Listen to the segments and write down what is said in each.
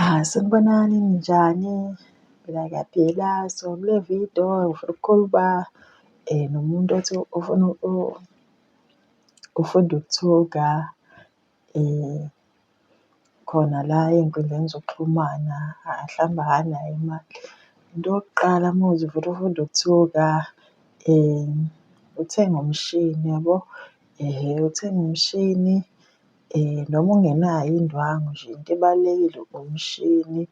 Sanibonani, ninjani? Phila ngiyaphila. So kule vidiyo ngifuna ukukhuluma nomuntu othi ufunda ukuthunga khona la ey'nkundleni zokuxhumana, mhlawumbe akanayo imali. Into yokuqala uma ufuna ukuthunga, uthenga umshini yabo. Uthenga umshini noma ungenayo indwangu nje, into ebalulekile umshini.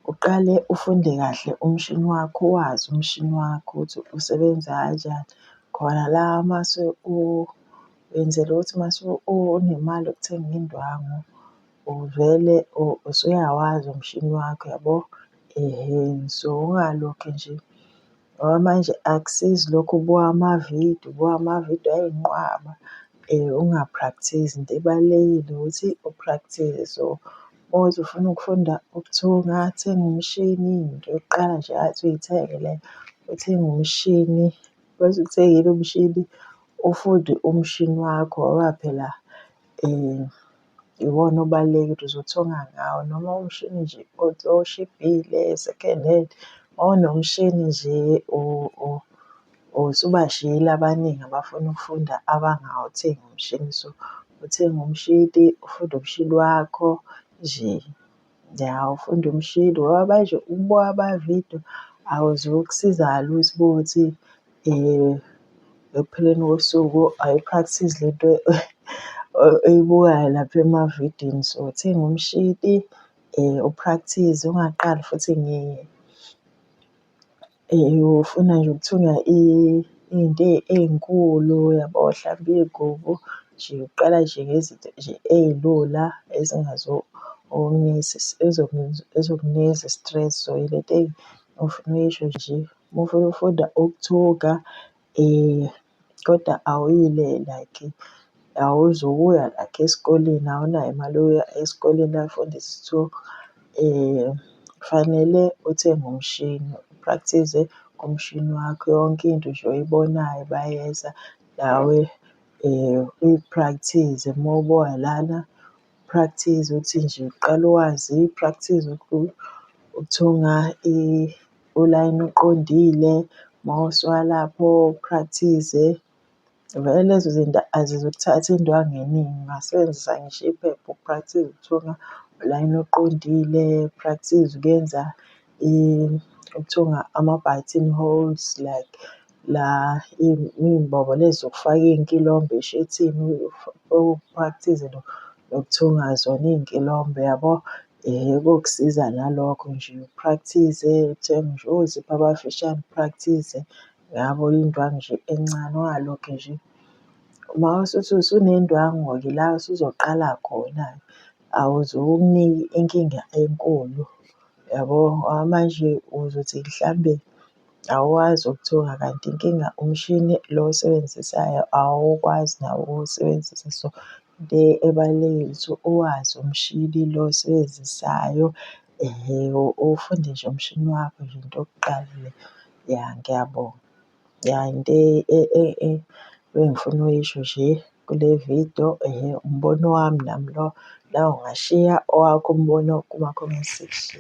Uqale ufunde kahle umshini wakho, uwazi umshini wakho ukuthi usebenza kanjani. Khona la mase wenzela ukuthi mase unemali yokuthenga indwangu, uvele usuyawazi umshini wakho yabo. So ungalokhe nje ngoba manje akusizi lokhu ubuka amavidiyo ayinqwaba unga-practise-i. Into ebalulekile ukuthi u-practise-e. So mawukuthi ufuna ukufunda ukuthunga, thenga umshini. Into yokuqala nje athi uyithenge leyo, uthenge umshini. Mase uwuthengile umshini, ufunde umshini wakho ngoba phela iwona obalulekile, uzothunga ngawo noma umshini nje oshibhile, second hand. Mawunomshini nje usubashiyile abaningi abafuna ukufunda abangawuthengi umshini. So uthenga umshini, ufunde umshini wakho nje. Ya, ufunde umshini ngoba manje ukubuka amavidiyo akuzukusiza lutho uma kuwukuthi ekupheleni kosuku ayi-practice lento oyibukayo lapha emavidiyweni. So thenga umshini u-practise, ungaqali futhi ufuna nje ukuthunga iy'nto ey'nkulu yabo, hlampe iy'gubu nje. Uqala nje ngezinto nje ey'lula ezokunikeza i-stress. So ilento engifuna ukuyisho nje, uma ufuna ukufunda ukuthunga koda awuyile like awuzukuya like esikoleni, awunayo imali yokuya esikoleni bakufundise ukuthunga. Kufanele uthenge umshini, u-practise-e ngomshini wakho. Yonke into nje oyibonayo bayenza nawe uyi-practise. Uma ubuka lana u-practise ukuthi nje uqale uwazi, practise ukuthunga ulayini oqondile. Mawusuka lapho u-practise, vele lezo zinto azizukuthatha indwangu eningi. Ungasebenzisa ngisho iphepha u-practise ukuthunga ulayini oqondile, practise ukuyenza ukuthunga ama-button holes like la iy'mbobo lezi zokufaka iy'nkilombe eshethini, u-practise nokuthunga zona iy'nkilombe yabo. Kokusiza nalokho nje u-practise, uthenge nje ozipho abafishane u-practise ngabo indwangu nje encane. Ungalokhe nje mawusuthi usunendwangu-ke la usuzoqala khona-ke awuzukunika inkinga enkulu yabo. Ngoba manje uzothi mhlambe awukwazi ukuthunga kanti inkinga umshini lo owusebenzisayo awukwazi nawo ukuwusebenzisa. So into ebalulekile ukuthi uwazi umshini lo owusebenzisayo, uwufunde nje umshini wakho nje into yokuqala le. Ya, ngiyabonga. Ya, into ebengifuna ukuyisho nje kule vidiyo, umbono wami nami lo. La ungashiya owakho umbono kuma-comment section.